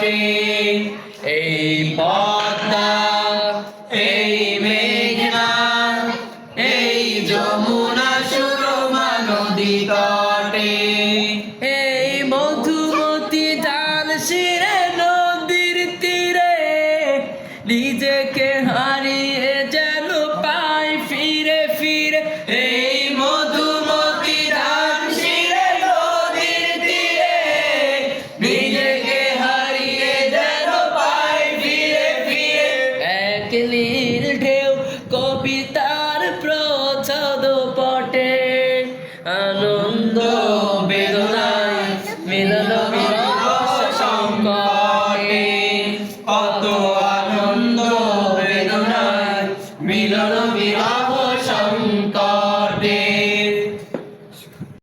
তটে এই পদ্মা এই মেঘনা এই যমুনা সুরমা নদী তটে এই মধুমতি ডাল শিরে নদীর তীরে নিজেকে হারিয়ে যেন পাই ফিরে ফিরে এই মধুমতি ডাল শিরে নদীর তীরে নিজেকে হারিয়ে যেন পাই ফিরে ফিরে এক লীল ঢেউ কবিতার প্রচ্ছদ পটে আনন্দ বেদনায় মিলন সংকটে কত আনন্দ বেদনায় মিলন বিরহ